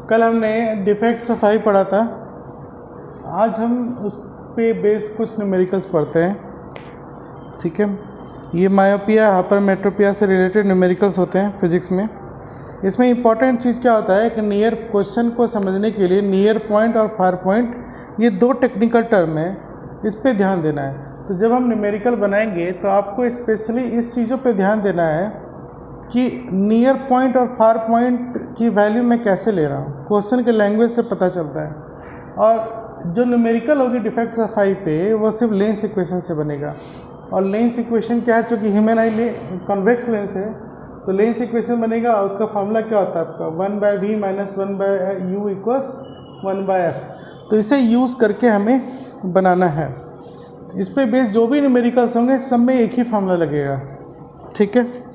कल हमने defects of आई पढ़ा था। आज हम उस पे बेस कुछ न्यूमेरिकल्स पढ़ते हैं। ठीक है, ये मायोपिया हाइपरमेट्रोपिया से रिलेटेड न्यूमेरिकल्स होते हैं फिजिक्स में। इसमें इंपॉर्टेंट चीज़ क्या होता है कि नियर क्वेश्चन को समझने के लिए नियर पॉइंट और फार पॉइंट, ये दो टेक्निकल टर्म है, इस पे ध्यान देना है। तो जब हम न्यूमेरिकल बनाएंगे तो आपको स्पेशली इस चीज़ों पे ध्यान देना है कि नियर पॉइंट और फार पॉइंट की वैल्यू मैं कैसे ले रहा हूँ, क्वेश्चन के लैंग्वेज से पता चलता है। और जो न्यूमेरिकल होगी डिफेक्ट्स ऑफ आई पे, वो सिर्फ लेंस इक्वेशन से बनेगा। और लेंस इक्वेशन क्या है, चूँकि ह्यूमन आई कॉन्वेक्स लेंस है, तो लेंस इक्वेशन बनेगा। उसका फॉर्मूला क्या होता है आपका, 1/v minus 1/u equals 1/f। तो इसे यूज़ करके हमें बनाना है। इस पे बेस जो भी न्यूमेरिकल्स होंगे सब में एक ही फॉर्मूला लगेगा। ठीक है,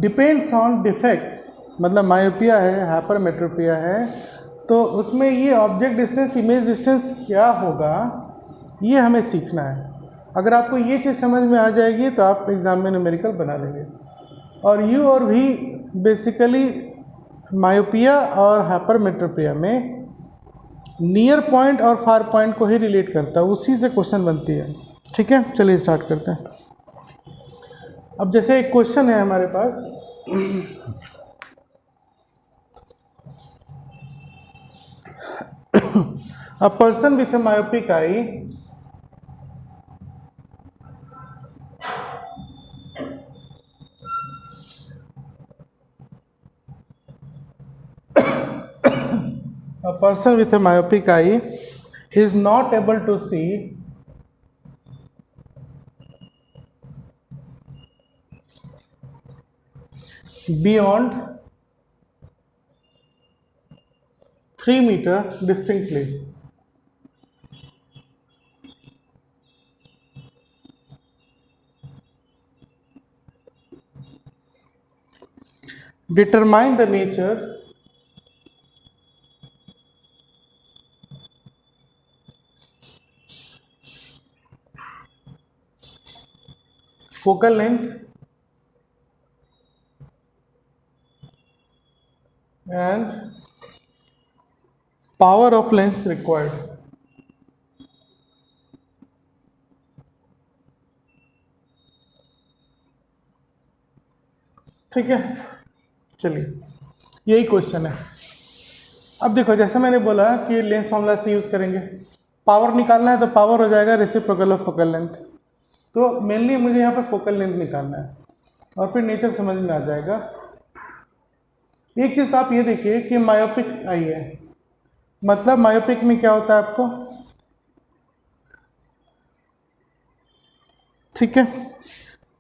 डिपेंड्स ऑन डिफेक्ट्स, मतलब मायोपिया है, हाइपरमेट्रोपिया है, तो उसमें ये ऑब्जेक्ट डिस्टेंस इमेज डिस्टेंस क्या होगा, ये हमें सीखना है। अगर आपको ये चीज़ समझ में आ जाएगी तो आप एग्ज़ाम में न्यूमेरिकल बना लेंगे। और यू और भी बेसिकली मायोपिया और हाइपरमेट्रोपिया में नियर पॉइंट और फार पॉइंट को ही रिलेट करता है, उसी से क्वेश्चन बनती है। ठीक है, चलिए स्टार्ट करते हैं। अब जैसे एक क्वेश्चन है हमारे पास, a person with a myopic eye a person with a myopic eye is not able to see beyond 3 meters distinctly. Determine the nature focal length and power of lens required. ठीक है, चलिए यही question है। अब देखो, जैसे मैंने बोला कि लेंस फॉर्मूला से यूज़ करेंगे, पावर निकालना है तो पावर हो जाएगा रेसिप्रोकल ऑफ फोकल लेंथ। तो मेनली मुझे यहाँ पर फोकल लेंथ निकालना है और फिर नेचर समझ में आ जाएगा। एक चीज़ तो आप ये देखिए कि मायोपिक आई है, मतलब मायोपिक में क्या होता है आपको, ठीक है,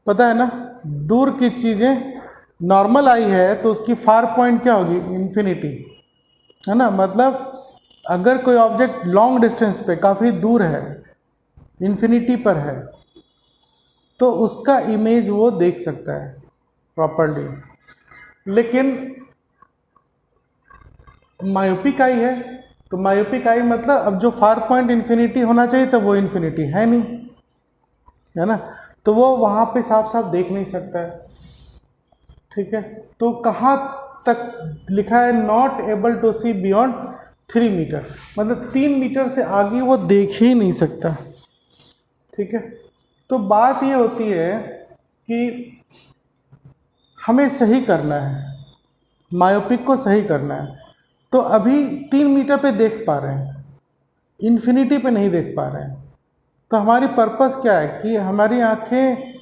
पता है ना, दूर की चीज़ें, नॉर्मल आई है तो उसकी फार पॉइंट क्या होगी, इन्फिनिटी, है ना। मतलब अगर कोई ऑब्जेक्ट लॉन्ग डिस्टेंस पे काफ़ी दूर है, इन्फिनिटी पर है, तो उसका इमेज वो देख सकता है प्रॉपरली। लेकिन मायोपिक आई है, तो मायोपिक आई मतलब अब जो फार पॉइंट इन्फिनिटी होना चाहिए तो वो इन्फिनिटी है नहीं, है ना, तो वो वहाँ पे साफ साफ देख नहीं सकता है। ठीक है, तो कहाँ तक लिखा है, not able to see beyond 3 metre, मतलब 3 मीटर से आगे वो देख ही नहीं सकता। ठीक है, तो बात ये होती है कि हमें सही करना है, मायोपिक को सही करना है। तो अभी 3 मीटर पे देख पा रहे हैं, इन्फिनिटी पे नहीं देख पा रहे हैं, तो हमारी पर्पस क्या है कि हमारी आंखें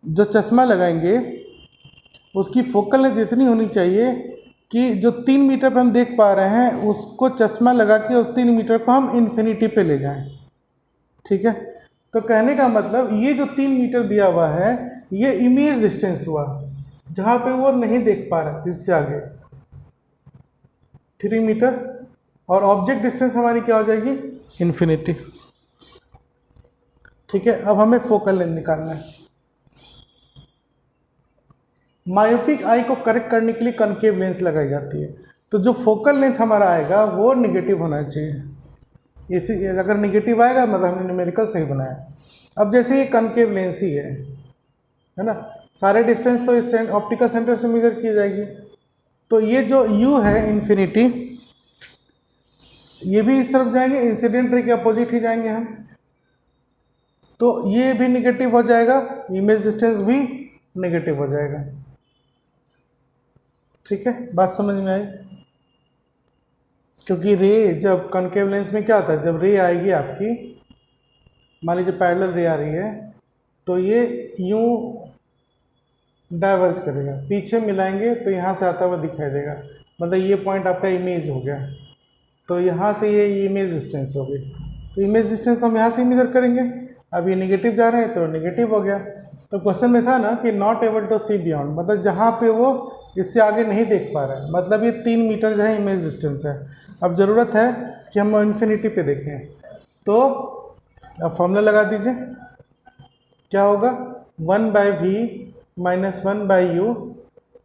जो चश्मा लगाएंगे उसकी फोकल लेंथ इतनी होनी चाहिए कि जो 3 मीटर पे हम देख पा रहे हैं उसको चश्मा लगा के उस 3 मीटर को हम इन्फिनिटी पे ले जाएं। ठीक है, तो कहने का मतलब ये जो 3 मीटर दिया हुआ है ये इमेज डिस्टेंस हुआ, जहाँ पे वो नहीं देख पा रहा, इससे आगे 3 मीटर, और ऑब्जेक्ट डिस्टेंस हमारी क्या हो जाएगी, इन्फिनिटी। ठीक है, अब हमें फोकल लेंथ निकालना है। मायोपिक आई को करेक्ट करने के लिए कनकेव लेंस लगाई जाती है, तो जो फोकल लेंथ हमारा आएगा वो निगेटिव होना चाहिए। ये चीज़ अगर निगेटिव आएगा मतलब हमने न्यूमेरिकल सही बनाया। अब जैसे ये कनकेव लेंस ही है ना, सारे डिस्टेंस तो इस ऑप्टिकल सेंटर से मेजर की जाएगी, तो ये जो u है इन्फिनिटी, ये भी इस तरफ जाएंगे, इंसिडेंट रे के अपोजिट ही जाएंगे हम, तो ये भी निगेटिव हो जाएगा, इमेज डिस्टेंस भी नेगेटिव हो जाएगा। ठीक है, बात समझ में आई? क्योंकि रे जब कॉन्केव लेंस में क्या होता है, जब रे आएगी आपकी, मान लीजिए पैरेलल रे आ रही है, तो ये यूं डाइवर्ज करेगा, पीछे मिलाएंगे तो यहाँ से आता हुआ दिखाई देगा, मतलब ये पॉइंट आपका इमेज हो गया, तो यहाँ से ये इमेज डिस्टेंस हो गई, तो इमेज डिस्टेंस तो हम यहाँ से मेजर करेंगे। अब ये निगेटिव जा रहे हैं तो निगेटिव हो गया। तो क्वेश्चन में था ना कि not able to see beyond, मतलब जहाँ पे वो इससे आगे नहीं देख पा रहे हैं, मतलब ये 3 मीटर जो है इमेज डिस्टेंस है। अब ज़रूरत है कि हम इन्फिनिटी पे देखें, तो अब फॉर्मूला लगा दीजिए, क्या होगा, 1/v - 1/u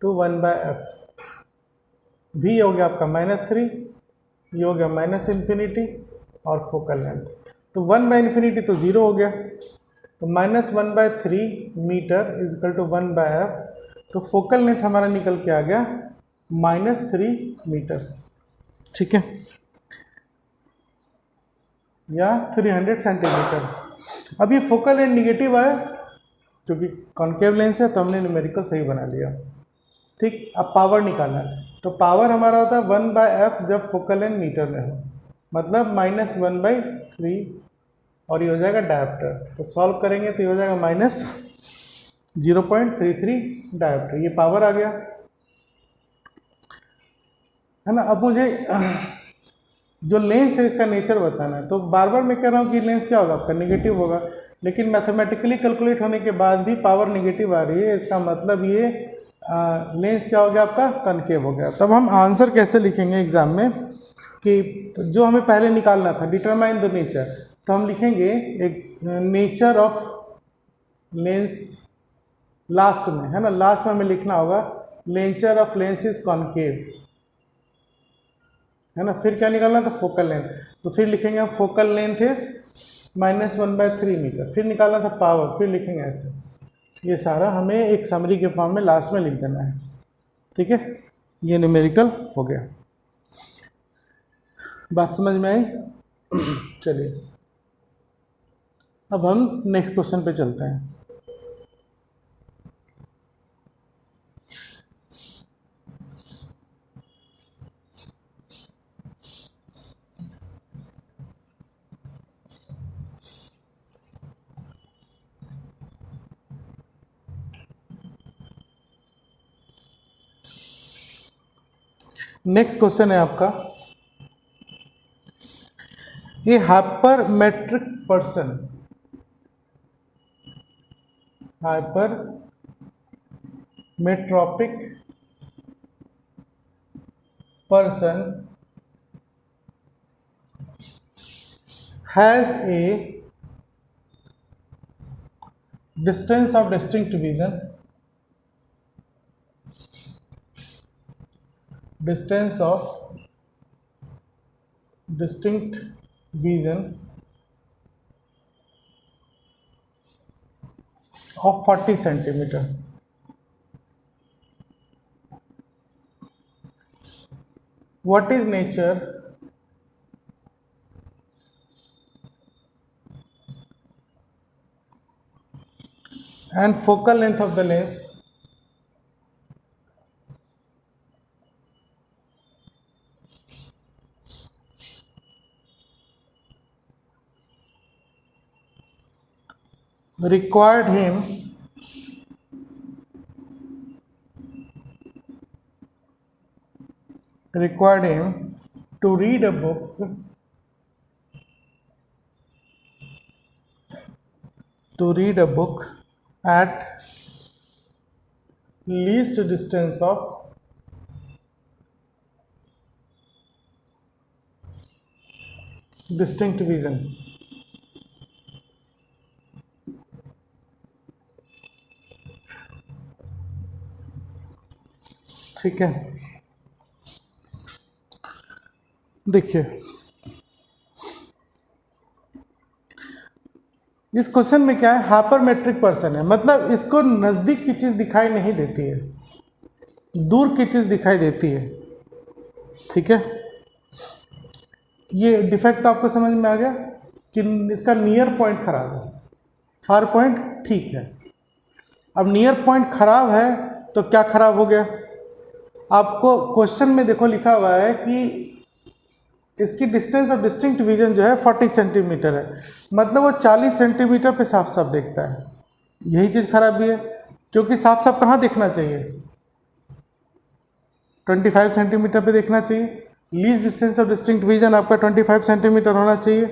to 1/f। v हो गया आपका -3, ये हो गया -इन्फिनिटी और फोकल लेंथ, तो 1/इन्फिनिटी तो 0 हो गया, तो -1/3 metre is equal to 1/f, तो फोकल लेंथ हमारा निकल के आ गया -3 मीटर। ठीक है, या 300 सेंटीमीटर। अब ये फोकल लेंथ निगेटिव आया, क्योंकि कॉन्केव लेंस है तो हमने न्यूमेरिकल सही बना लिया। ठीक, अब पावर निकालना है, तो पावर हमारा होता है 1/f जब फोकल लेंथ मीटर में हो, मतलब -1/3, और ये हो जाएगा डायोप्टर। तो सॉल्व करेंगे तो ये हो जाएगा -0.33 डायोप्टर, ये पावर आ गया है ना। अब मुझे जो लेंस है इसका नेचर बताना है, तो बार बार मैं कह रहा हूँ कि लेंस क्या होगा आपका, निगेटिव होगा, लेकिन मैथमेटिकली कैलकुलेट होने के बाद भी पावर निगेटिव आ रही है, इसका मतलब ये लेंस क्या हो गया आपका, कनकेव हो गया। तब हम आंसर कैसे लिखेंगे एग्जाम में, कि जो हमें पहले निकालना था, डिटरमाइन द नेचर, तो हम लिखेंगे एक नेचर ऑफ लेंस लास्ट में, है ना, लास्ट में हमें लिखना होगा nature of lens is concave, है ना। फिर क्या निकालना था, फोकल लेंथ, तो फिर लिखेंगे हम फोकल लेंथ इज -1/3 मीटर, फिर निकालना था पावर, फिर लिखेंगे ऐसे। ये सारा हमें एक समरी के फॉर्म में लास्ट में लिख देना है। ठीक है, ये न्यूमेरिकल हो गया। बात समझ में आई? चलिए अब हम नेक्स्ट क्वेश्चन पे चलते हैं। नेक्स्ट क्वेश्चन है आपका, ये hypermetric person, hypermetropic person has a distance of distinct vision, distance of distinct vision of 40 centimeter. What is nature and focal length of the lens required him to read a book at least distance of distinct vision. ठीक है, देखिए इस question में क्या है, हाइपरमेट्रिक person है, मतलब इसको नज़दीक की चीज़ दिखाई नहीं देती है, दूर की चीज़ दिखाई देती है, ठीक है। ये डिफेक्ट तो आपको समझ में आ गया कि इसका नियर पॉइंट खराब है, फार पॉइंट ठीक है। अब नियर पॉइंट खराब है तो क्या खराब हो गया? आपको क्वेश्चन में देखो लिखा हुआ है कि इसकी डिस्टेंस ऑफ डिस्टिंक्ट विजन जो है 40 सेंटीमीटर है, मतलब वो 40 सेंटीमीटर पे साफ साफ देखता है। यही चीज़ खराबी है, क्योंकि साफ साफ कहाँ देखना चाहिए? 25 सेंटीमीटर पे देखना चाहिए। Least distance of distinct vision आपका 25 सेंटीमीटर होना चाहिए,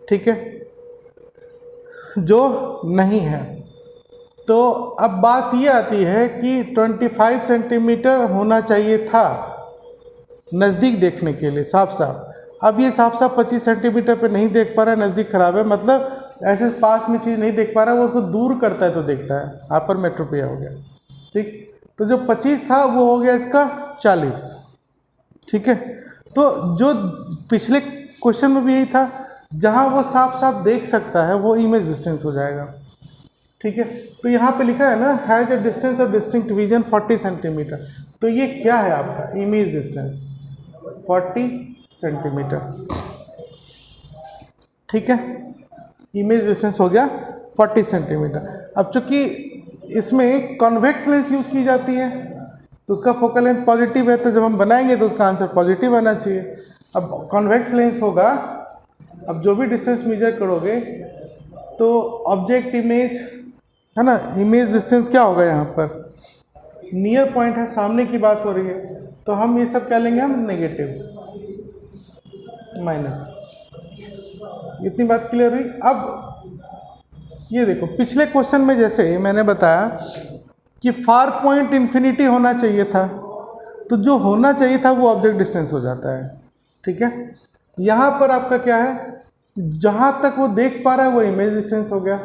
ठीक है, जो नहीं है। तो अब बात ये आती है कि 25 सेंटीमीटर होना चाहिए था नज़दीक देखने के लिए साफ साफ। अब ये साफ साफ 25 सेंटीमीटर पे नहीं देख पा रहा है, नज़दीक खराब है, मतलब ऐसे पास में चीज़ नहीं देख पा रहा है, वो उसको दूर करता है तो देखता है। हाइपरमेट्रोपिया हो गया, ठीक। तो जो 25 था वो हो गया इसका 40, ठीक है। तो जो पिछले क्वेश्चन में भी यही था, जहाँ वो साफ साफ देख सकता है वो इमेज डिस्टेंस हो जाएगा, ठीक है। तो यहाँ पे लिखा है ना, has a distance of distinct vision 40 centimetre, तो ये क्या है आपका इमेज डिस्टेंस 40 सेंटीमीटर, ठीक है। इमेज डिस्टेंस हो गया 40 सेंटीमीटर। अब चूंकि इसमें कॉन्वेक्स लेंस यूज़ की जाती है तो उसका फोकल लेंथ पॉजिटिव है, तो जब हम बनाएंगे तो उसका आंसर पॉजिटिव आना चाहिए। अब कॉन्वेक्स लेंस होगा, अब जो भी डिस्टेंस मेजर करोगे तो ऑब्जेक्ट इमेज है ना, इमेज डिस्टेंस क्या होगा यहाँ पर? नियर पॉइंट है, सामने की बात हो रही है, तो हम ये सब क्या लेंगे? हम नेगेटिव माइनस। इतनी बात क्लियर हुई। अब ये देखो, पिछले क्वेश्चन में जैसे मैंने बताया कि फार पॉइंट इन्फिनिटी होना चाहिए था, तो जो होना चाहिए था वो ऑब्जेक्ट डिस्टेंस हो जाता है, ठीक है। यहाँ पर आपका क्या है, जहाँ तक वो देख पा रहा है वो इमेज डिस्टेंस हो गया।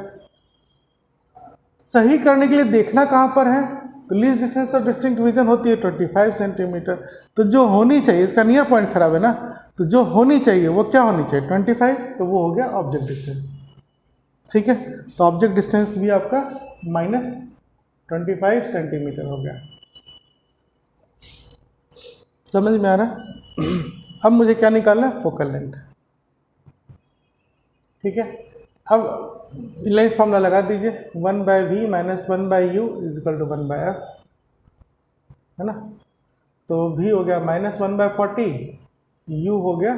सही करने के लिए देखना कहाँ पर है, तो least distance of distinct vision होती है 25 सेंटीमीटर, तो जो होनी चाहिए, इसका नियर पॉइंट खराब है ना, तो जो होनी चाहिए वो क्या होनी चाहिए? 25, तो वो हो गया ऑब्जेक्ट डिस्टेंस, ठीक है। तो ऑब्जेक्ट डिस्टेंस भी आपका -25 सेंटीमीटर हो गया। समझ में आ रहा? अब मुझे क्या निकालना है? फोकल लेंथ, ठीक है। अब लेंस फॉर्मूला लगा दीजिए, 1/v - 1/u = 1/f, है ना। तो v हो गया -1/40, u हो गया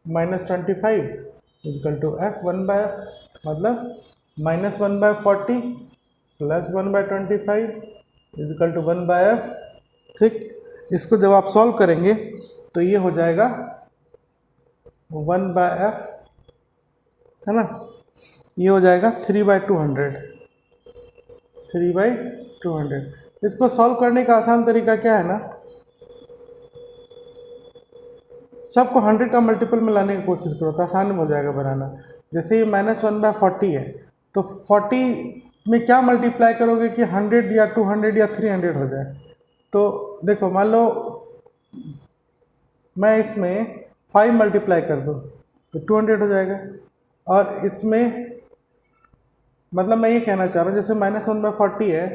-25 = f 1/f, मतलब -1/40 + 1/25 = 1/f, ठीक। इसको जब आप सॉल्व करेंगे तो ये हो जाएगा 1/f, है ना, ये हो जाएगा 3/200, 3/200। इसको सॉल्व करने का आसान तरीका क्या है ना, सबको 100 का मल्टीपल में लाने की कोशिश करो तो आसान हो जाएगा बनाना। जैसे ये -1/40 है, तो 40 में क्या मल्टीप्लाई करोगे कि 100 या 200 या 300 हो जाए। तो देखो, मान लो मैं इसमें 5 मल्टीप्लाई कर दूँ तो 200 हो जाएगा, और इसमें मतलब मैं ये कहना चाह रहा हूँ, जैसे -1/40 है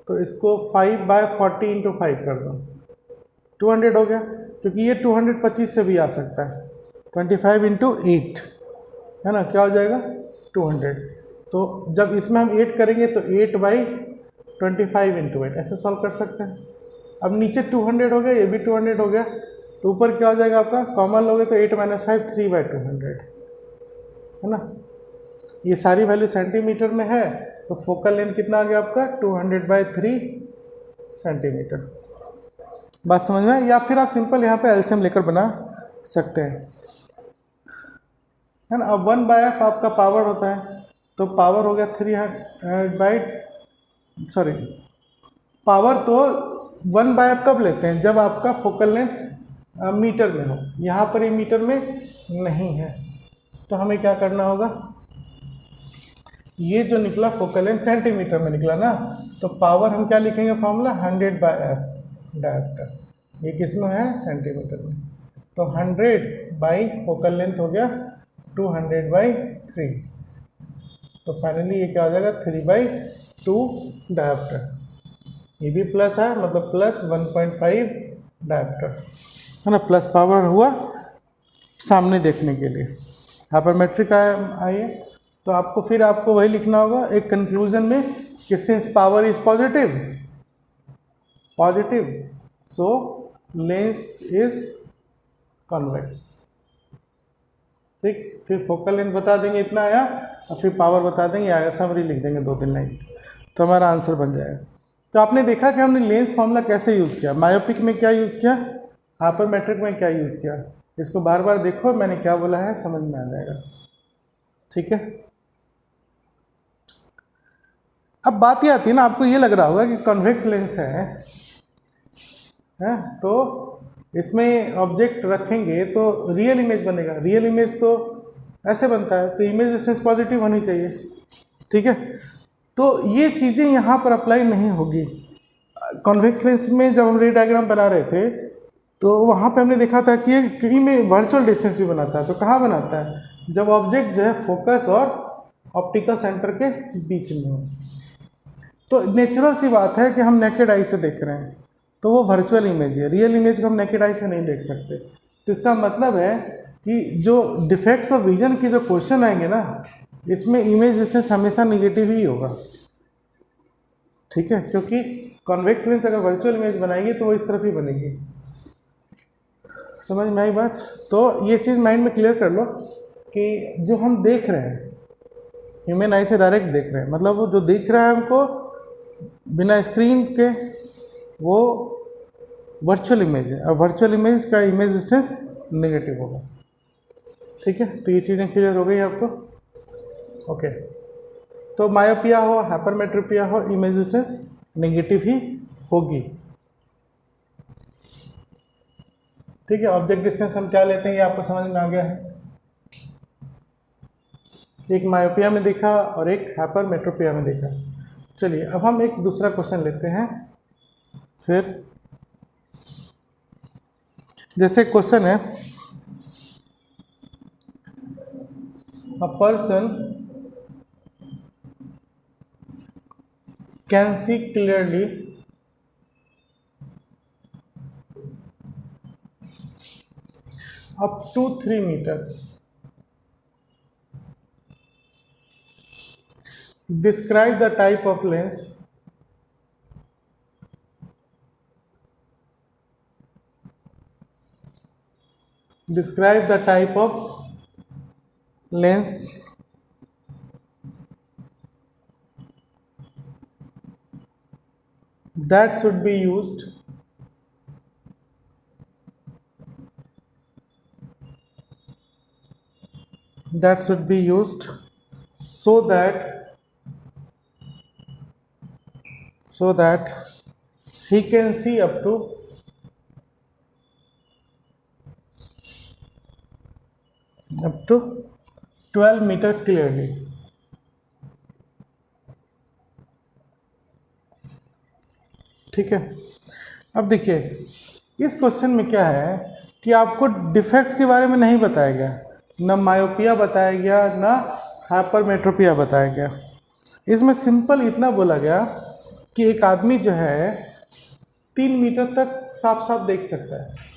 तो इसको 5/40 × 5 कर दो, 200 हो गया, क्योंकि ये 225 से भी आ सकता है। 25 × 8 है ना, क्या हो जाएगा? 200। तो जब इसमें हम 8 करेंगे तो 8/25 × 8 ऐसे सॉल्व कर सकते हैं। अब नीचे 200 हो गया, ये भी 200 हो गया, तो ऊपर क्या हो जाएगा आपका? कॉमन लोगे तो 8 - 5 3/200, है ना। ये सारी वैल्यू सेंटीमीटर में है, तो फोकल लेंथ कितना आ गया आपका? 200/3 सेंटीमीटर। बात समझ में? या फिर आप सिंपल यहाँ पे एलसीएम लेकर बना सकते हैं, है ना। अब 1/f आपका पावर होता है, तो पावर हो गया 300 पावर तो 1/f कब लेते हैं? जब आपका फोकल लेंथ मीटर में हो। यहाँ पर ये मीटर में नहीं है, तो हमें क्या करना होगा? ये जो निकला फोकल लेंथ सेंटीमीटर में निकला ना, तो पावर हम क्या लिखेंगे? फॉर्मूला 100/f डायरेक्टर, ये किस में है? सेंटीमीटर में। तो 100 फोकल लेंथ हो गया 200/3, तो फाइनली ये क्या हो जाएगा? 3/2 डायरेक्टर। ये भी प्लस है, मतलब प्लस 1.5 डायमीटर है ना, प्लस पावर हुआ सामने देखने के लिए। हाइपरमेट्रिक आइए तो आपको फिर आपको वही लिखना होगा एक कंक्लूजन में कि since power is positive so lens is convex. ठीक, फिर फोकल लेंथ बता देंगे इतना आया, और फिर पावर बता देंगे आया, समरी लिख देंगे 2-3 लाइन, तो हमारा आंसर बन जाएगा। तो आपने देखा कि हमने लेंस फॉर्मूला कैसे यूज़ किया, मायोपिक में क्या यूज़ किया, हाइपरमेट्रिक में क्या यूज़ किया। इसको बार बार देखो, मैंने क्या बोला है समझ में आ जाएगा। ठीक है, अब बात ये आती है ना, आपको ये लग रहा होगा कि कॉन्वेक्स लेंस है तो इसमें ऑब्जेक्ट रखेंगे तो रियल इमेज बनेगा। रियल इमेज तो ऐसे बनता है, तो इमेज डिस्टेंस पॉजिटिव होनी चाहिए। ठीक है, तो ये चीज़ें यहाँ पर अप्लाई नहीं होगी। कॉन्वेक्स लेंस में जब हम रे डायग्राम बना रहे थे तो वहाँ पे हमने देखा था कि कहीं में वर्चुअल डिस्टेंस भी बनाता है। तो कहाँ बनाता है, जब ऑब्जेक्ट जो है फोकस और ऑप्टिकल सेंटर के बीच में हो। तो नेचुरल सी बात है कि हम नेकेड आई से देख रहे हैं, तो वो वर्चुअल इमेज है, रियल इमेज को हम नेकेड आई से नहीं देख सकते। तो इसका मतलब है कि जो डिफेक्ट्स ऑफ विजन की जो क्वेश्चन आएंगे ना, इसमें इमेज डिस्टेंस हमेशा निगेटिव ही होगा। ठीक है, क्योंकि कॉन्वेक्स लेंस अगर वर्चुअल इमेज बनाएगी तो वो इस तरफ ही बनेगी। समझ में आई बात। तो ये चीज़ माइंड में क्लियर कर लो कि जो हम देख रहे हैं ह्यूमन आई से डायरेक्ट देख रहे हैं, मतलब वो जो दिख रहा है हमको बिना स्क्रीन के वो वर्चुअल इमेज है, और वर्चुअल इमेज का इमेज डिस्टेंस नेगेटिव होगा। ठीक है, तो ये चीज़ें क्लियर हो गई आपको। ओके, तो मायोपिया हो हाइपरमेट्रोपिया हो इमेज डिस्टेंस नेगेटिव ही होगी। ठीक है, ऑब्जेक्ट डिस्टेंस हम क्या लेते हैं ये आपको समझ में आ गया है। एक मायोपिया में देखा और एक हाइपरमेट्रोपिया में देखा। चलिए अब हम एक दूसरा क्वेश्चन लेते हैं। फिर जैसे क्वेश्चन है, a person can see clearly up to 3 meter. Describe the type of lens describe the type of lens that should be used so that he can see up to 12 meter clearly। ठीक है, अब देखिए इस question में क्या है कि आपको डिफेक्ट्स के बारे में नहीं बताया गया, ना मायोपिया बताया गया ना हाइपरमेट्रोपिया बताया गया। इसमें सिंपल इतना बोला गया कि एक आदमी जो है 3 मीटर तक साफ साफ देख सकता है।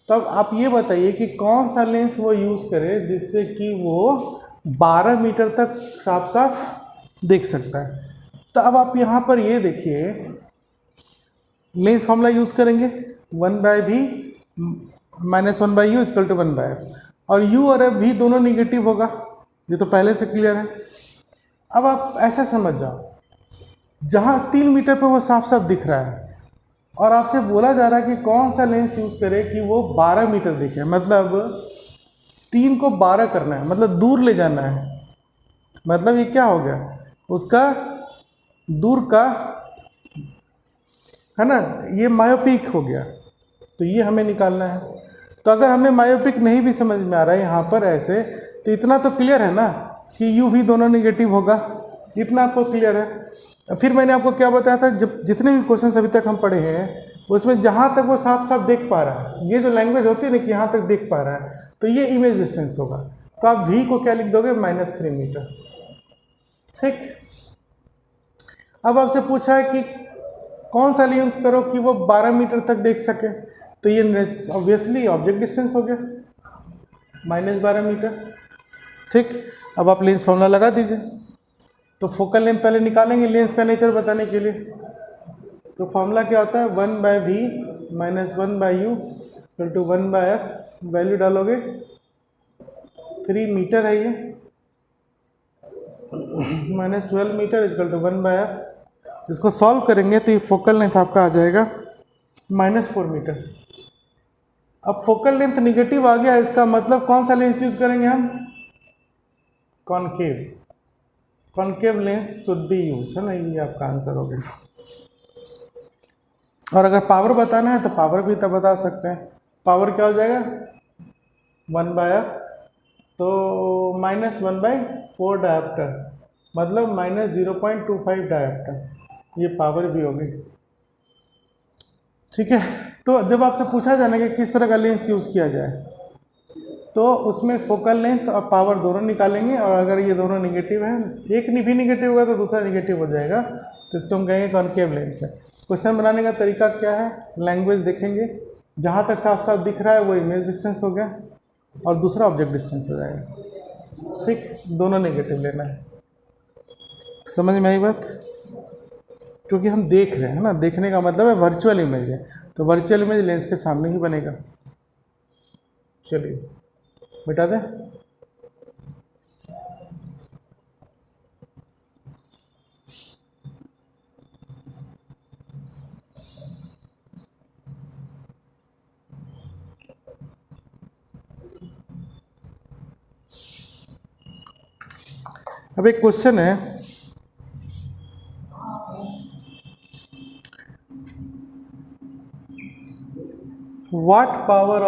तब आप ये बताइए कि कौन सा लेंस वो यूज़ करे जिससे कि वो 12 मीटर तक साफ साफ देख सकता है। तो अब आप यहाँ पर ये देखिए, लेंस फॉर्मूला यूज़ करेंगे 1/v - 1/u = 1/f, और u और f भी दोनों निगेटिव होगा, ये तो पहले से क्लियर है। अब आप ऐसे समझ जाओ, जहाँ 3 मीटर पर वो साफ साफ दिख रहा है और आपसे बोला जा रहा है कि कौन सा लेंस यूज़ करे कि वो 12 मीटर दिखे, मतलब 3 को 12 करना है, मतलब दूर ले जाना है। मतलब ये क्या हो गया, उसका दूर का है ना, ये मायोपिक हो गया। तो ये हमें निकालना है। तो अगर हमें मायोपिक नहीं भी समझ में आ रहा है यहाँ पर ऐसे, तो इतना तो क्लियर है ना कि यू भी दोनों निगेटिव होगा, इतना आपको क्लियर है। फिर मैंने आपको क्या बताया था, जब जितने भी क्वेश्चन अभी तक हम पढ़े हैं उसमें जहाँ तक वो साफ साफ देख पा रहा है, ये जो लैंग्वेज होती है ना कि यहाँ तक देख पा रहा है, तो ये इमेज डिस्टेंस होगा। तो आप v को क्या लिख दोगे, -3 मीटर। ठीक, अब आपसे पूछा है कि कौन सा लेंस करो कि वो 12 मीटर तक देख सके, तो ये ऑब्वियसली ऑब्जेक्ट डिस्टेंस हो गया -12 मीटर। ठीक, अब आप लेंस फॉर्मूला लगा दीजिए। तो फोकल लेंथ पहले निकालेंगे लेंस का नेचर बताने के लिए। तो फॉर्मूला क्या होता है, 1/v - 1/u = 1/f। वैल्यू डालोगे 3 मीटर है ये, -12 मीटर = 1/f। इसको सॉल्व करेंगे तो ये फोकल लेंथ आपका आ जाएगा -4 मीटर। अब फोकल लेंथ निगेटिव आ गया, इसका मतलब कौन सा लेंस यूज करेंगे हम, concave. Concave lens should be use, है ना, ये आपका आंसर हो गया। और अगर पावर बताना है तो पावर भी तब बता सकते हैं। पावर क्या हो जाएगा 1/f, तो -1/4 डायोप्टर, मतलब -0.25 डायोप्टर, ये पावर भी होगी। ठीक है, तो जब आपसे पूछा जाए ना कि किस तरह का लेंस यूज़ किया जाए, तो उसमें फोकल लेंथ और पावर दोनों निकालेंगे, और अगर ये दोनों निगेटिव हैं, एक भी निगेटिव होगा तो दूसरा निगेटिव हो जाएगा, तो इसको हम कहेंगे कॉनकेव लेंस है। क्वेश्चन बनाने का तरीका क्या है, लैंग्वेज देखेंगे, जहाँ तक साफ साफ दिख रहा है वो इमेज डिस्टेंस हो गया और दूसरा ऑब्जेक्ट डिस्टेंस हो जाएगा। ठीक, दोनों नेगेटिव लेना है। समझ में आई बात, क्योंकि हम देख रहे हैं ना, देखने का मतलब है वर्चुअल इमेज है, तो वर्चुअल इमेज लेंस के सामने ही बनेगा। चलिए मिटा दें। अब एक क्वेश्चन है, what power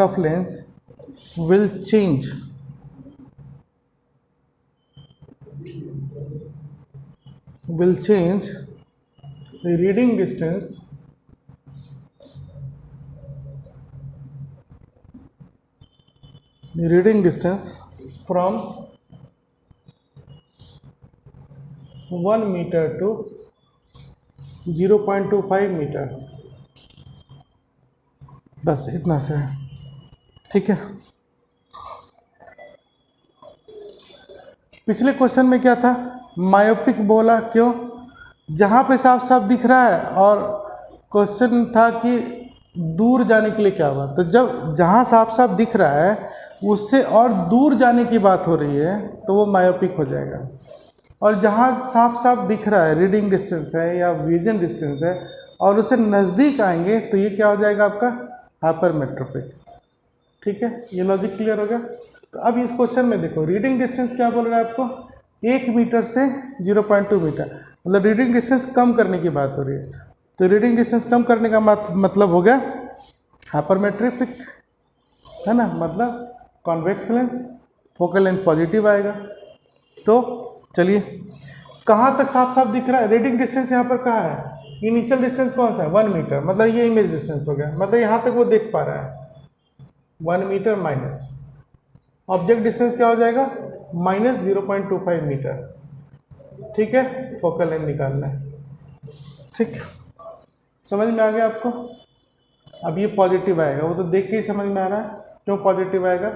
of lens will change the reading distance from 1 meter to 0.25 metre. बस इतना से है। ठीक है, पिछले क्वेश्चन में क्या था, मायोपिक बोला, क्यों, जहाँ पे साफ साफ दिख रहा है, और क्वेश्चन था कि दूर जाने के लिए क्या हुआ, तो जब जहाँ साफ साफ दिख रहा है उससे और दूर जाने की बात हो रही है तो वो मायोपिक हो जाएगा, और जहाँ साफ साफ दिख रहा है रीडिंग डिस्टेंस है या विजन डिस्टेंस है और उससे नज़दीक आएंगे तो ये क्या हो जाएगा आपका हाइपरमेट्रोपिक। ठीक है, ये लॉजिक क्लियर हो गया। तो अब इस क्वेश्चन में देखो, रीडिंग डिस्टेंस क्या बोल रहा है आपको, 1 मीटर से 0.2 मीटर, मतलब रीडिंग डिस्टेंस कम करने की बात हो रही है। तो रीडिंग डिस्टेंस कम करने का मतलब हो गया हाइपरमेट्रोपिक, है ना, मतलब convex lens, focal length positive आएगा। तो चलिए, कहाँ तक साफ साफ दिख रहा है, रीडिंग डिस्टेंस यहाँ पर कहाँ है, इनिशियल डिस्टेंस कौन सा है 1 मीटर, मतलब ये इमेज डिस्टेंस हो गया, मतलब यहाँ तक वो देख पा रहा है 1 मीटर माइनस ऑब्जेक्ट डिस्टेंस क्या हो जाएगा -0.25 मीटर। ठीक है, फोकल लेंथ निकालना है। ठीक, समझ में आ गया आपको। अब ये पॉजिटिव आएगा, वो तो देख के ही समझ में आ रहा है क्यों पॉजिटिव आएगा,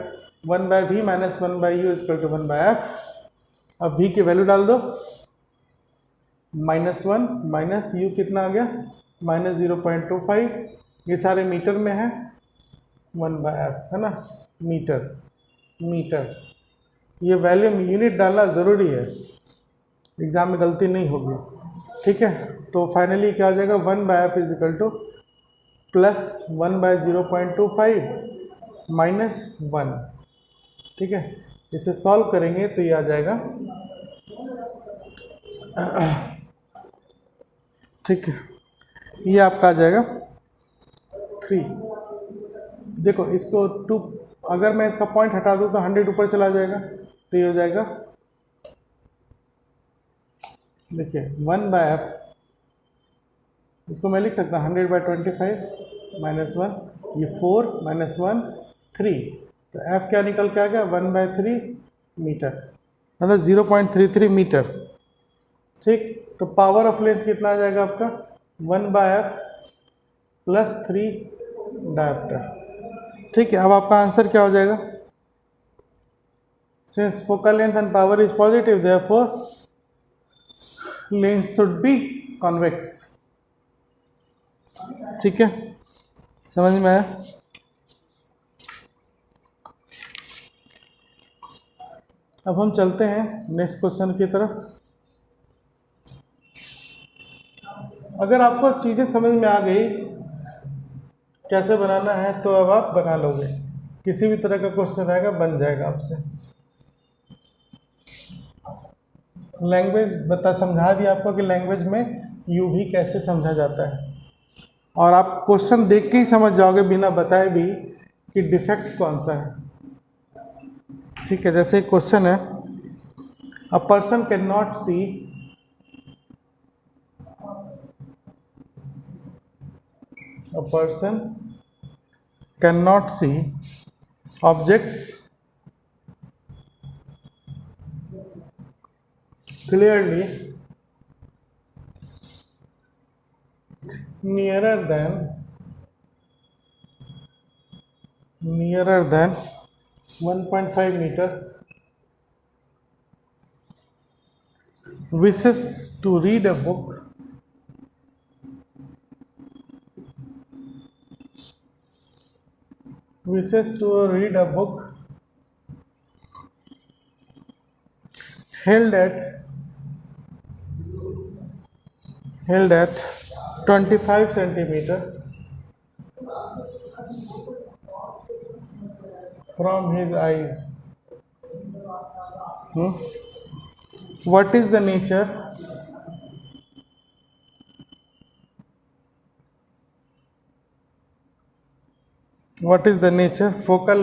1/v - 1/u = 1/f। अब v की वैल्यू डाल दो, -1 माइनस u कितना आ गया -0.25, ये सारे मीटर में है, 1/f, है ना, मीटर। ये वैल्यू में यूनिट डालना ज़रूरी है, एग्ज़ाम में गलती नहीं होगी। ठीक है, तो फाइनली क्या हो जाएगा 1/f = +1/0.25 - 1। ठीक है, इसे सॉल्व करेंगे तो ये आ जाएगा, ठीक है, ये आपका आ जाएगा 3। देखो इसको 2, अगर मैं इसका पॉइंट हटा दूँ तो 100 ऊपर चला जाएगा, तो ये हो जाएगा, देखिए 1/f, इसको मैं लिख सकता हूँ 100/25 - 1, ये 4 - 1 3, तो f क्या निकल के आ गया 1/3 मीटर, मतलब 0.33 मीटर। ठीक, तो पावर ऑफ लेंस कितना आ जाएगा आपका 1/f प्लस 3 डायोप्टर। ठीक है, अब आपका आंसर क्या हो जाएगा? Since focal length and power is positive therefore lens should be convex. ठीक है, समझ में आया? अब हम चलते हैं नेक्स्ट क्वेश्चन की तरफ। अगर आपको चीज़ें समझ में आ गई कैसे बनाना है तो अब आप बना लोगे, किसी भी तरह का क्वेश्चन आएगा बन जाएगा आपसे। लैंग्वेज समझा दिया आपको कि लैंग्वेज में यू भी कैसे समझा जाता है, और आप क्वेश्चन देख के ही समझ जाओगे बिना बताए भी कि डिफेक्ट्स कौन सा है। ठीक है, जैसे एक क्वेश्चन है, a person cannot see a person cannot see objects clearly nearer than 1.5 meter, wishes to read a book held at 25 centimeter from his eyes. What is the nature focal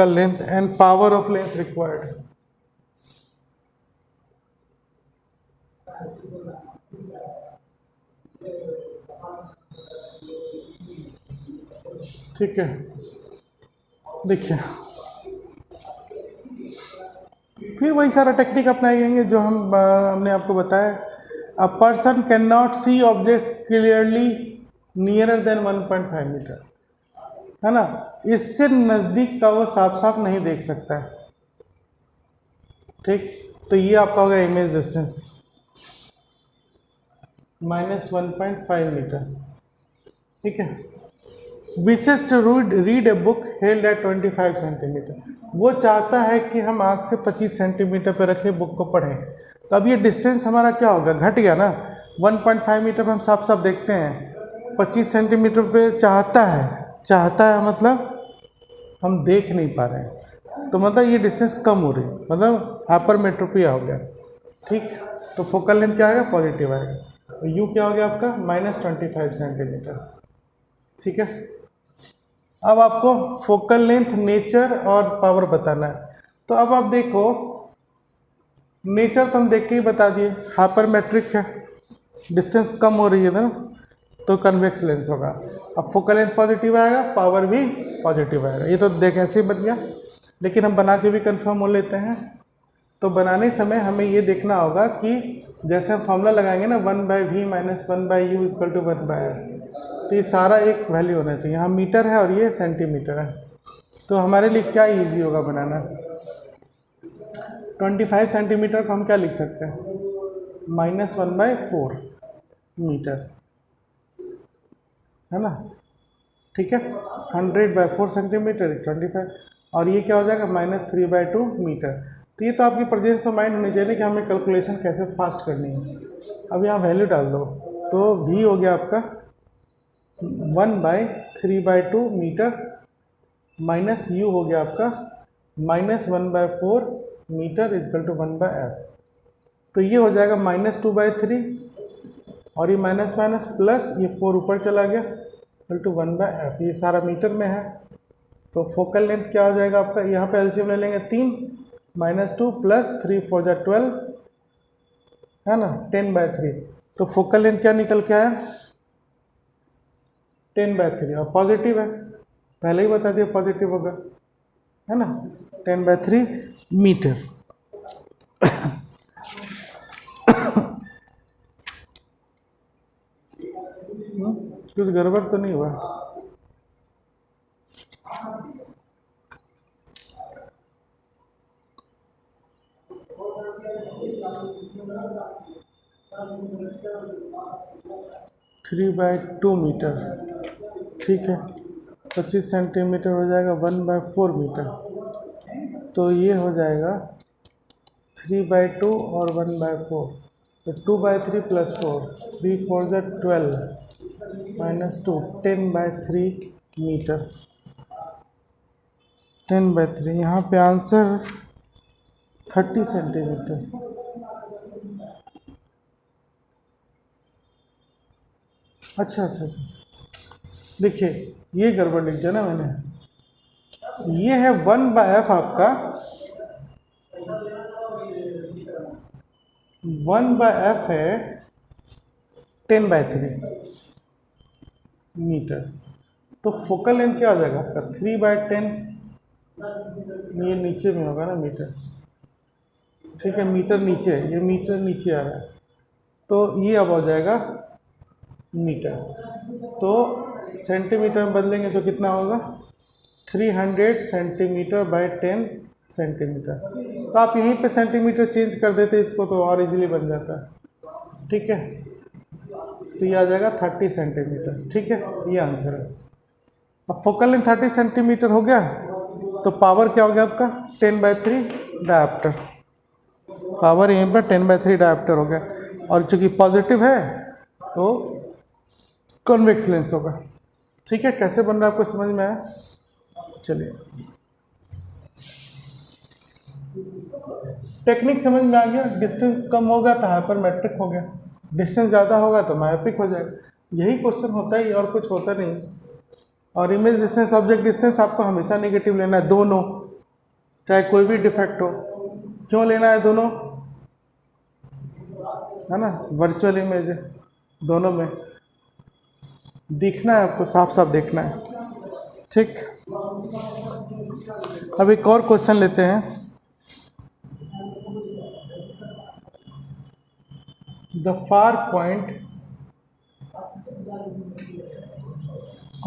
length and power of lens required? ठीक है, देखिए फिर वही सारा technique अपनाएंगे जो हमने आपको बताया। A person cannot see object clearly nearer than 1.5 metre, है ना, इससे नज़दीक का वो साफ साफ नहीं देख सकता है। ठीक, तो ये आपका होगा इमेज डिस्टेंस -1.5 मीटर। ठीक है, wishes to read a book held at 25 centimetre, वो चाहता है कि हम आँख से 25 सेंटीमीटर पर रखें, बुक को पढ़ें। तो अब ये डिस्टेंस हमारा क्या होगा, घट गया ना। 1.5 मीटर पर हम साफ साफ देखते हैं, 25 सेंटीमीटर पे चाहता है मतलब हम देख नहीं पा रहे हैं, तो मतलब ये डिस्टेंस कम हो रही है, मतलब हाइपरमेट्रोपिया हो गया। ठीक, तो फोकल लेंथ क्या आएगा, पॉजिटिव आएगा, तो यू क्या हो गया आपका -25 सेंटीमीटर। ठीक है, अब आपको फोकल लेंथ, नेचर और पावर बताना है। तो अब आप देखो, नेचर तो हम देख के ही बता दिए, हाइपरमेट्रिक है, डिस्टेंस कम हो रही है ना, तो कन्वेक्स लेंस होगा। अब फोकल लेंथ पॉजिटिव आएगा, पावर भी पॉजिटिव आएगा। ये तो देख ऐसे ही बन गया, लेकिन हम बना के भी कंफर्म हो लेते हैं। तो बनाने समय हमें ये देखना होगा कि जैसे हम फॉर्मूला लगाएंगे ना 1/v - 1/u = 1/r, तो ये सारा एक वैल्यू होना चाहिए। यहाँ मीटर है और ये सेंटीमीटर है, तो हमारे लिए क्या इजी होगा बनाना। 25 सेंटीमीटर को हम क्या लिख सकते हैं, -1/4 मीटर, है ना। ठीक है, 100/4 सेंटीमीटर 25, और ये क्या हो जाएगा -3/2 मीटर। तो ये तो आपकी प्रेजेंस ऑफ माइंड होनी चाहिए कि हमें कैलकुलेशन कैसे फास्ट करनी है। अब यहाँ वैल्यू डाल दो, तो v हो गया आपका 1/3/2 मीटर, माइनस u हो गया आपका -1/4 मीटर = 1/f। तो ये हो जाएगा -2/3, और ये माइनस माइनस प्लस ये 4 ऊपर चला गया = 1/f। ये सारा मीटर में है, तो फोकल लेंथ क्या हो जाएगा आपका, यहाँ पे एलसीएम ले लेंगे 3 -2 + 3 4 = 12, है ना, 10/3। तो फोकल लेंथ क्या निकल के आया 10/3, और पॉजिटिव है पहले ही बता दिया पॉजिटिव होगा, है ना, 10/3 मीटर। कुछ गड़बड़ तो नहीं हुआ? थ्री बाई टू मीटर, ठीक है, 25 सेंटीमीटर हो जाएगा 1/4 मीटर, तो ये हो जाएगा 3/2 और 1/4, तो 2/3 + 4, 3 4 = 12 -2, 10/3 मीटर, 10/3। यहाँ पे आंसर 30 सेंटीमीटर। अच्छा अच्छा अच्छा, देखिए ये गड़बड़ लिख दिया ना मैंने, ये है 1/f आपका, 1/f है 10/3 मीटर, तो फोकल लेंथ क्या हो जाएगा आपका 3/10, ये नीचे में होगा ना मीटर, ठीक है, मीटर नीचे, ये मीटर नीचे आ रहा है, तो ये अब हो जाएगा मीटर, तो सेंटीमीटर में बदलेंगे तो कितना होगा 300 सेंटीमीटर बाई 10 सेंटीमीटर, तो आप यहीं पे सेंटीमीटर चेंज कर देते इसको तो और इजीली बन जाता है, ठीक है, तो ये आ जाएगा 30 सेंटीमीटर, ठीक है, ये आंसर है। अब फोकल लेंथ 30 सेंटीमीटर हो गया, तो पावर क्या हो गया आपका 10/3 डायप्टर, पावर यहीं पर 10/3 डायप्टर हो गया, और चूंकि पॉजिटिव है तो कॉन्वेक्स लेंस होगा, ठीक है। कैसे बन रहा है आपको समझ में आया? चलिए टेक्निक समझ में आ गया, डिस्टेंस कम होगा तो हाइपरमेट्रिक हो गया, डिस्टेंस ज़्यादा होगा तो मायोपिक हो जाएगा, यही क्वेश्चन होता है और कुछ होता नहीं। और इमेज डिस्टेंस ऑब्जेक्ट डिस्टेंस आपको हमेशा नेगेटिव लेना है, दोनों, चाहे कोई भी डिफेक्ट हो। क्यों लेना है दोनों, है ना, वर्चुअल इमेज है, दोनों में दिखना है आपको, साफ साफ देखना है, ठीक। अब एक और क्वेश्चन लेते हैं, the far point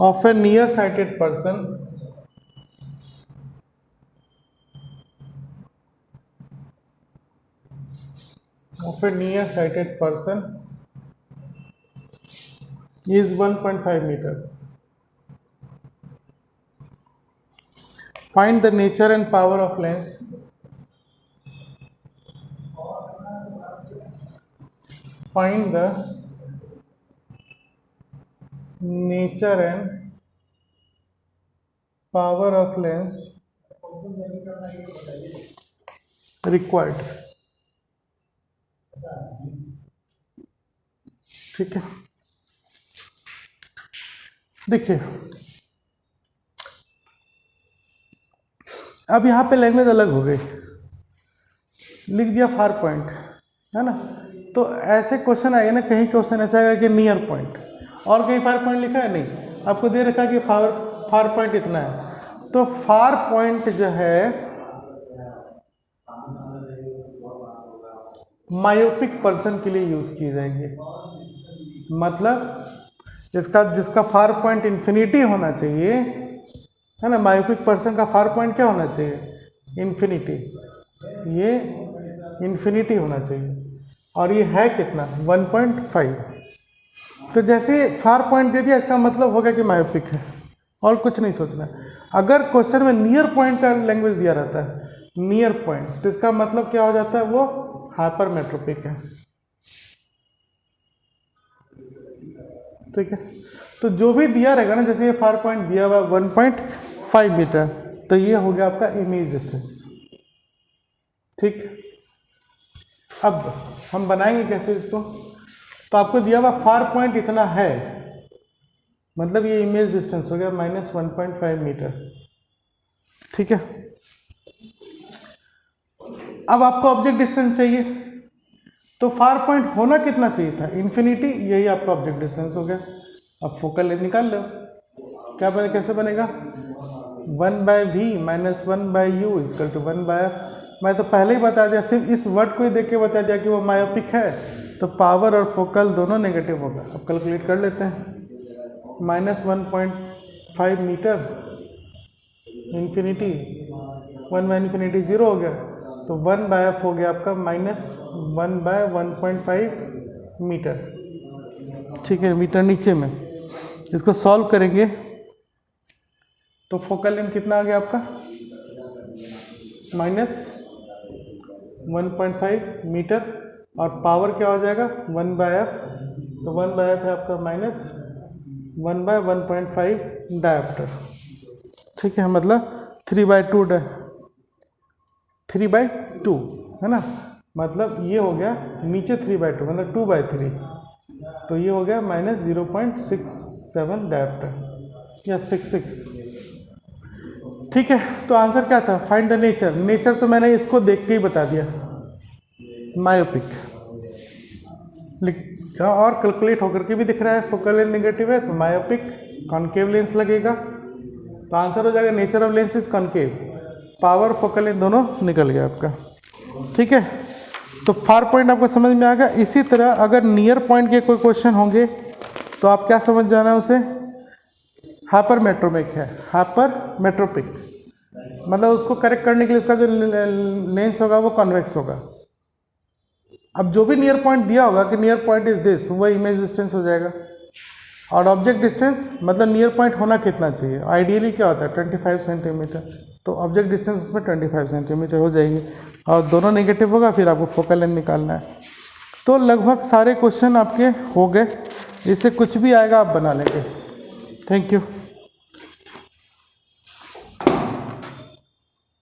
of a nearsighted person is 1.5 meter. Find the nature and power of lens. Find the nature and power of lens required. ठीक है, देखिए अब यहाँ पे लैंग्वेज अलग हो गई, लिख दिया फार पॉइंट, है ना, तो ऐसे क्वेश्चन आएगा ना, कहीं क्वेश्चन ऐसा आएगा कि नियर पॉइंट, और कहीं फार पॉइंट लिखा है नहीं, आपको दे रखा है कि फार पॉइंट इतना है, तो फार पॉइंट जो है मायोपिक पर्सन के लिए यूज की जाएगी, मतलब जिसका फार पॉइंट इन्फिनिटी होना चाहिए, है ना, मायोपिक पर्सन का फार पॉइंट क्या होना चाहिए इन्फिनिटी, ये इन्फिनिटी होना चाहिए, और ये है कितना 1.5, तो जैसे फार पॉइंट दे दिया इसका मतलब होगा कि मायोपिक है, और कुछ नहीं सोचना। अगर क्वेश्चन में नियर पॉइंट का लैंग्वेज दिया रहता है, नियर पॉइंट, तो इसका मतलब क्या हो जाता है, वो हाइपरमेट्रोपिक है, ठीक है। तो जो भी दिया रहेगा ना, जैसे ये फार पॉइंट दिया हुआ 1.5 मीटर, तो ये हो गया आपका इमेज डिस्टेंस, ठीक। अब हम बनाएंगे कैसे इसको, तो आपको दिया हुआ फार पॉइंट इतना है, मतलब ये इमेज डिस्टेंस हो गया -1.5 मीटर, ठीक है। अब आपको ऑब्जेक्ट डिस्टेंस चाहिए, तो फार पॉइंट होना कितना चाहिए था इन्फिनिटी, यही आपका ऑब्जेक्ट डिस्टेंस हो गया। अब फोकल लेंथ निकाल लो, क्या बने, कैसे बनेगा 1/v minus 1/u is equal to 1/f। मैं तो पहले ही बता दिया, सिर्फ इस वर्ड को ही देख के बता दिया कि वो मायोपिक है, तो पावर और फोकल दोनों नेगेटिव होगा। अब कैलकुलेट कर लेते हैं। -1.5 मीटर इन्फिनिटी, 1/इन्फिनिटी 0 हो गया, तो 1/f हो गया आपका -1/1.5 मीटर। ठीक है, मीटर नीचे में। इसको सॉल्व करेंगे तो फोकल लेंथ कितना आ गया आपका -1.5 मीटर, और पावर क्या हो जाएगा 1/f, तो 1/f है आपका -1/1.5 डायप्टर। ठीक है, मतलब 3/2 है ना, मतलब ये हो गया नीचे 3/2 मतलब 2/3, तो ये हो गया -0.67 डायप्टर या 66। ठीक है, तो आंसर क्या था, फाइंड द नेचर। नेचर तो मैंने इसको देख के ही बता दिया, मायोपिक, और कैलकुलेट होकर के भी दिख रहा है फोकल लेंथ नेगेटिव है, तो मायोपिक कॉन्केव लेंस लगेगा, तो आंसर हो जाएगा nature of lens is concave. Power focal length दोनों निकल गया आपका। ठीक है, तो फार पॉइंट आपको समझ में आ गया। इसी तरह अगर नियर पॉइंट के कोई क्वेश्चन होंगे तो आप क्या समझ जाना है उसे, हाइपरमेट्रोपिक है, हाइपरमेट्रोपिक मतलब उसको करेक्ट करने के लिए उसका जो लेंस होगा वो कॉन्वेक्स होगा। अब जो भी नियर पॉइंट दिया होगा कि नियर पॉइंट इज दिस, वह इमेज डिस्टेंस हो जाएगा, और ऑब्जेक्ट डिस्टेंस मतलब नियर पॉइंट होना कितना चाहिए, आइडियली क्या होता है 25 सेंटीमीटर, तो ऑब्जेक्ट डिस्टेंस उसमें 25 सेंटीमीटर हो जाएगी, और दोनों नेगेटिव होगा, फिर आपको फोकल लेंथ निकालना है। तो लगभग सारे क्वेश्चन आपके हो गए, इससे कुछ भी आएगा आप बना लेंगे। Thank you.